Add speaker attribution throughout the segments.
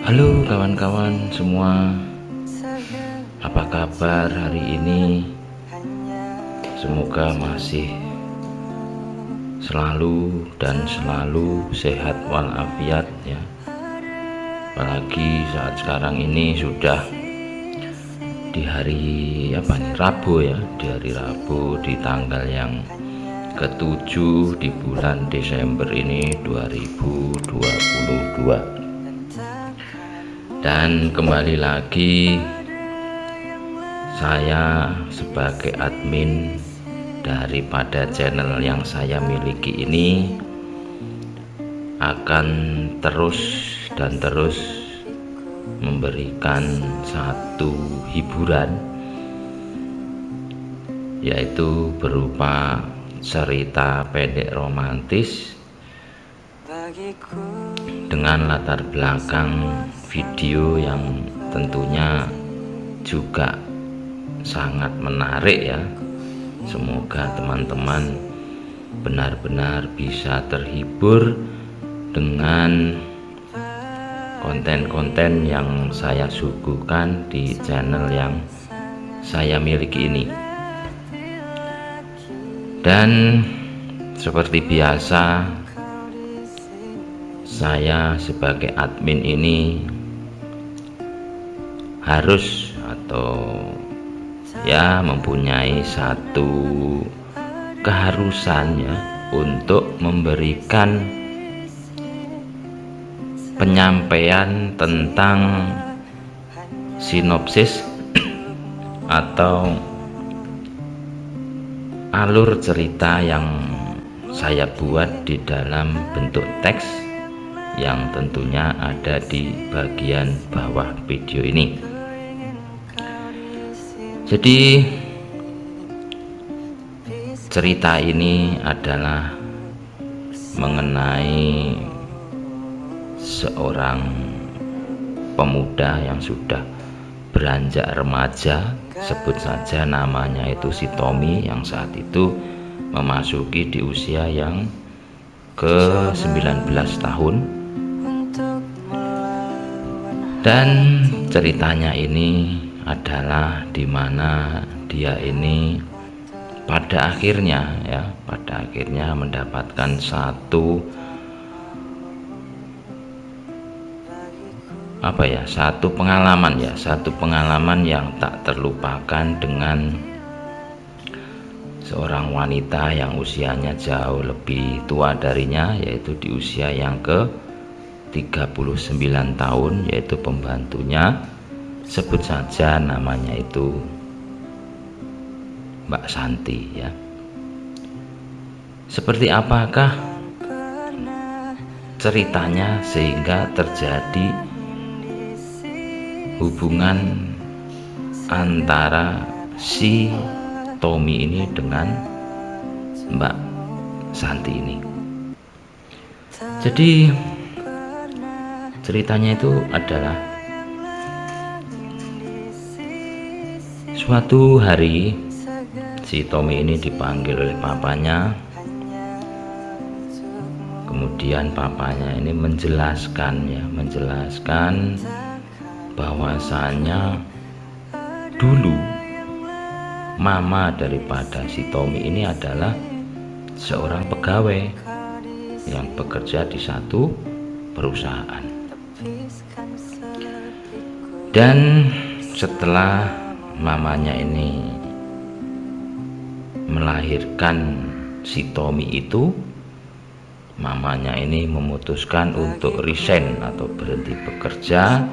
Speaker 1: Halo kawan-kawan semua, apa kabar hari ini? Semoga masih selalu sehat walafiat ya. Apalagi saat sekarang ini sudah di hari Rabu ya, di hari Rabu di tanggal yang ke-7 di bulan Desember ini 2022. Dan kembali lagi saya sebagai admin daripada channel yang saya miliki ini akan terus memberikan satu hiburan, yaitu berupa cerita pendek romantis dengan latar belakang video yang tentunya juga sangat menarik ya. Semoga teman-teman benar-benar bisa terhibur dengan konten-konten yang saya suguhkan di channel yang saya miliki ini. Dan seperti biasa, saya sebagai admin ini harus mempunyai satu keharusan ya, untuk memberikan penyampaian tentang sinopsis atau alur cerita yang saya buat di dalam bentuk teks yang tentunya ada di bagian bawah video ini. Jadi cerita ini adalah mengenai seorang pemuda yang sudah beranjak remaja, sebut saja namanya itu si Tommy, yang saat itu memasuki di usia yang ke-19 tahun. Dan ceritanya ini adalah dimana dia ini pada akhirnya mendapatkan satu pengalaman yang tak terlupakan dengan seorang wanita yang usianya jauh lebih tua darinya, yaitu di usia yang ke-39 tahun, yaitu pembantunya, sebut saja namanya itu Mbak Santi ya. Seperti apakah ceritanya sehingga terjadi hubungan antara si Tommy ini dengan Mbak Santi ini? Jadi ceritanya itu adalah suatu hari si Tommy ini dipanggil oleh papanya. Kemudian papanya ini menjelaskan bahwasanya dulu mama daripada si Tommy ini adalah seorang pegawai yang bekerja di satu perusahaan. Dan setelah mamanya ini melahirkan si Tommy itu, mamanya ini memutuskan untuk resign atau berhenti bekerja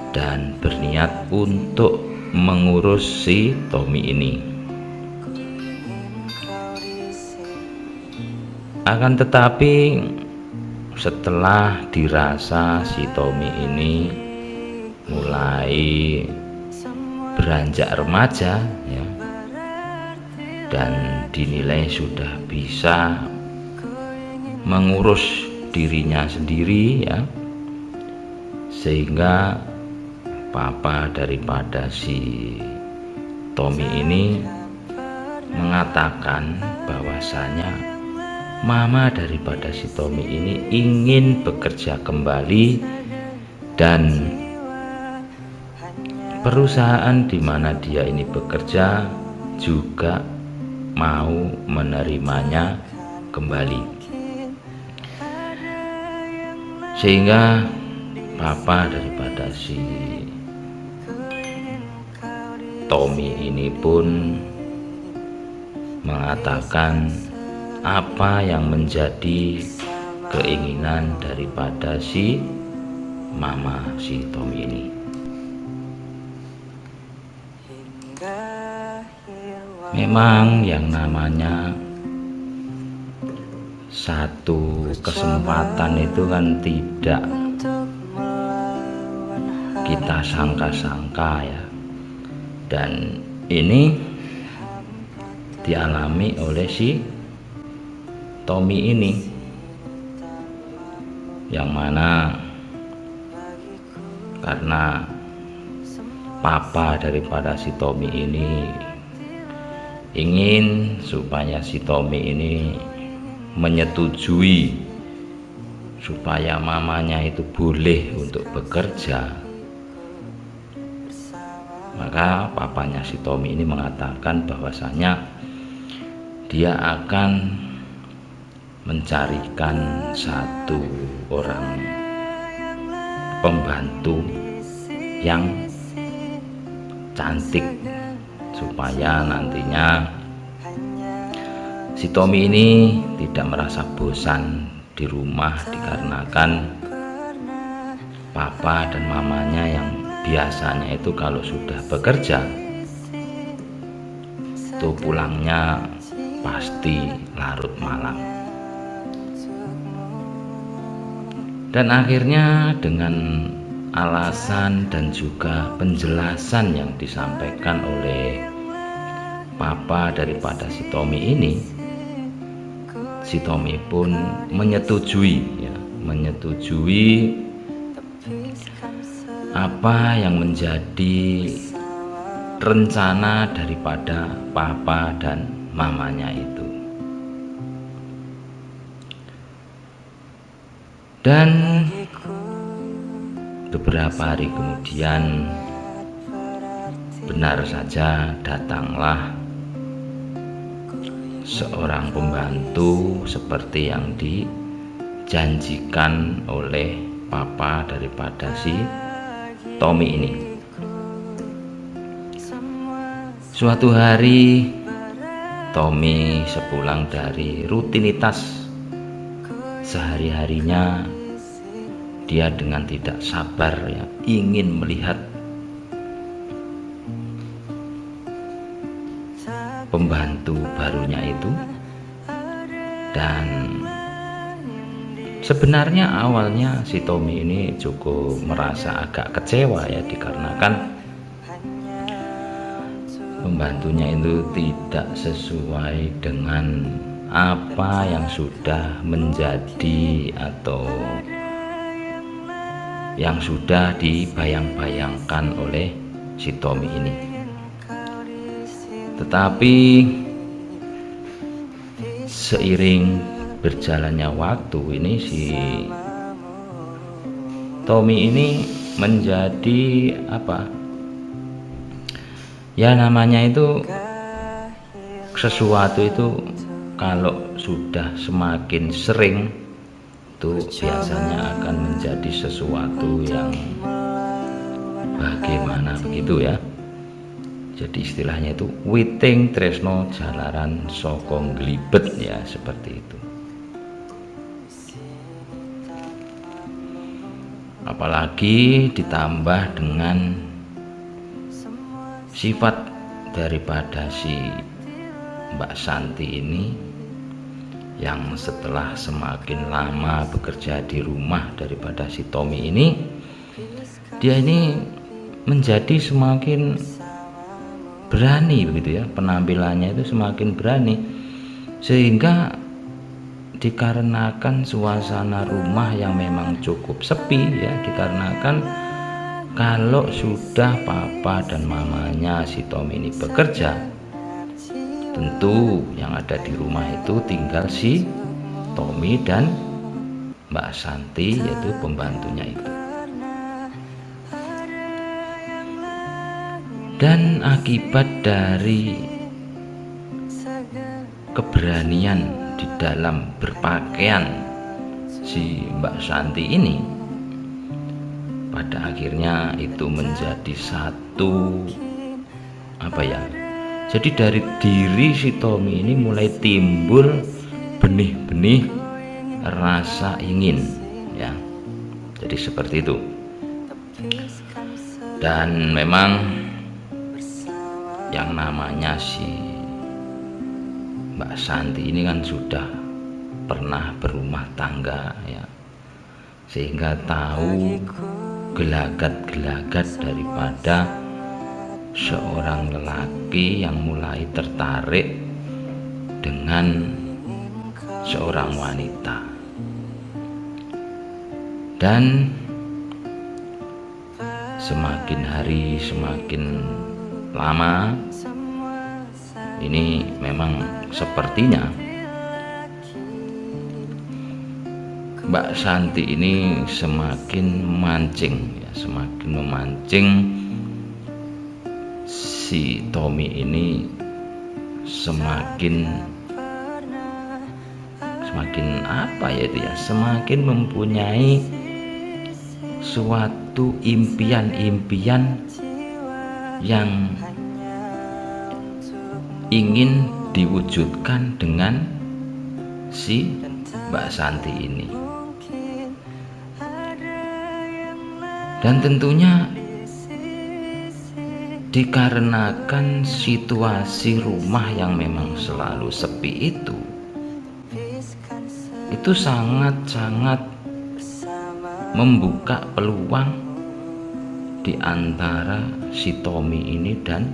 Speaker 1: dan berniat untuk mengurus si Tommy ini. Akan tetapi setelah dirasa si Tommy ini mulai beranjak remaja ya, dan dinilai sudah bisa mengurus dirinya sendiri ya, sehingga papa daripada si Tommy ini mengatakan bahwasanya mama daripada si Tommy ini ingin bekerja kembali dan perusahaan di mana dia ini bekerja juga mau menerimanya kembali, sehingga papa daripada si Tommy ini pun mengatakan apa yang menjadi keinginan daripada si mama si Tommy ini. Memang yang namanya satu kesempatan itu kan tidak kita sangka-sangka ya, dan ini dialami oleh si Tommy ini, yang mana karena papa daripada si Tommy ini ingin supaya si Tommy ini menyetujui supaya mamanya itu boleh untuk bekerja, maka papanya si Tommy ini mengatakan bahwasanya dia akan mencarikan satu orang pembantu yang cantik supaya nantinya si Tommy ini tidak merasa bosan di rumah, dikarenakan papa dan mamanya yang biasanya itu kalau sudah bekerja itu pulangnya pasti larut malam. Dan akhirnya dengan alasan dan juga penjelasan yang disampaikan oleh papa daripada si Tommy ini, si Tommy pun menyetujui apa yang menjadi rencana daripada papa dan mamanya itu. Dan beberapa hari kemudian benar saja datanglah seorang pembantu seperti yang dijanjikan oleh papa daripada si Tommy ini. Suatu hari Tommy sepulang dari rutinitas sehari-harinya, dia dengan tidak sabar ya ingin melihat pembantu barunya itu. Dan sebenarnya awalnya si Tommy ini cukup merasa agak kecewa ya, dikarenakan pembantunya itu tidak sesuai dengan apa yang sudah menjadi atau yang sudah dibayang-bayangkan oleh si Tommy ini. Tetapi seiring berjalannya waktu ini, si Tommy ini menjadi ya namanya itu sesuatu itu kalau sudah semakin sering itu biasanya akan menjadi sesuatu yang bagaimana begitu ya. Jadi istilahnya itu witing tresno jalaran sokong glibet ya, seperti itu. Apalagi ditambah dengan sifat daripada si Mbak Santi ini, yang setelah semakin lama bekerja di rumah daripada si Tommy ini, dia ini menjadi semakin berani begitu ya, penampilannya itu semakin berani, sehingga dikarenakan suasana rumah yang memang cukup sepi ya, dikarenakan kalau sudah papa dan mamanya si Tommy ini bekerja, tentu yang ada di rumah itu tinggal si Tommy dan Mbak Santi, yaitu pembantunya itu. Dan akibat dari keberanian di dalam berpakaian si Mbak Santi ini, pada akhirnya itu menjadi satu jadi dari diri si Tommy ini mulai timbul benih-benih rasa ingin, ya. Jadi seperti itu. Dan memang yang namanya si Mbak Santi ini kan sudah pernah berumah tangga, ya, sehingga tahu gelagat-gelagat daripada seorang lelaki yang mulai tertarik dengan seorang wanita. Dan semakin hari semakin lama, ini memang sepertinya Mbak Santi ini semakin memancing, ya, semakin memancing si Tommy ini, semakin semakin mempunyai suatu impian-impian yang ingin diwujudkan dengan si Mbak Santi ini. Dan tentunya dikarenakan situasi rumah yang memang selalu sepi itu sangat-sangat membuka peluang di antara si Tommy ini dan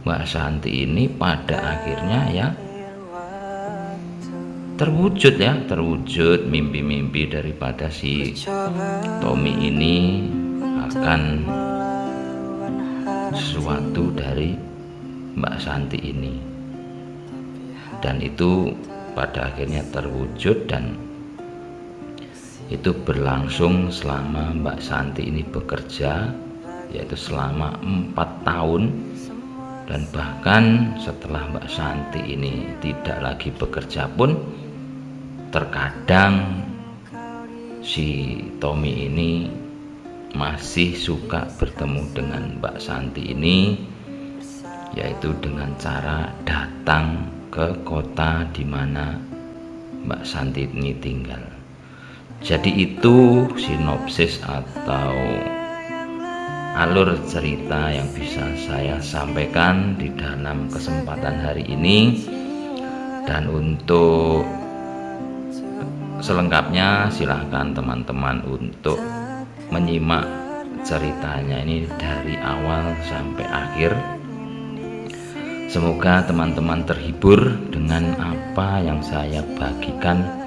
Speaker 1: Mbak Santi ini. Pada akhirnya ya terwujud mimpi-mimpi daripada si Tommy ini akan sesuatu dari Mbak Santi ini, dan itu pada akhirnya terwujud. Dan itu berlangsung selama Mbak Santi ini bekerja, yaitu selama 4 tahun. Dan bahkan setelah Mbak Santi ini tidak lagi bekerja pun, terkadang si Tommy ini masih suka bertemu dengan Mbak Santi ini, yaitu dengan cara datang ke kota di mana Mbak Santi ini tinggal. Jadi itu sinopsis atau alur cerita yang bisa saya sampaikan di dalam kesempatan hari ini. Dan untuk selengkapnya silahkan teman-teman untuk menyimak ceritanya ini dari awal sampai akhir. Semoga teman-teman terhibur dengan apa yang saya bagikan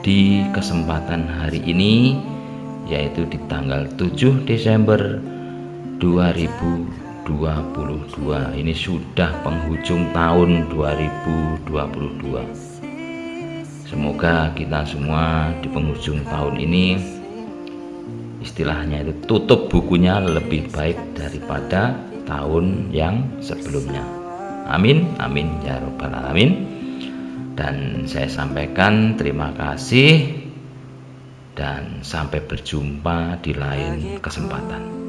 Speaker 1: di kesempatan hari ini, yaitu di tanggal 7 Desember 2022. Ini sudah penghujung tahun 2022. Semoga kita semua di penghujung tahun ini, istilahnya itu tutup bukunya lebih baik daripada tahun yang sebelumnya. Amin, amin ya robbal alamin. Dan saya sampaikan terima kasih dan sampai berjumpa di lain kesempatan.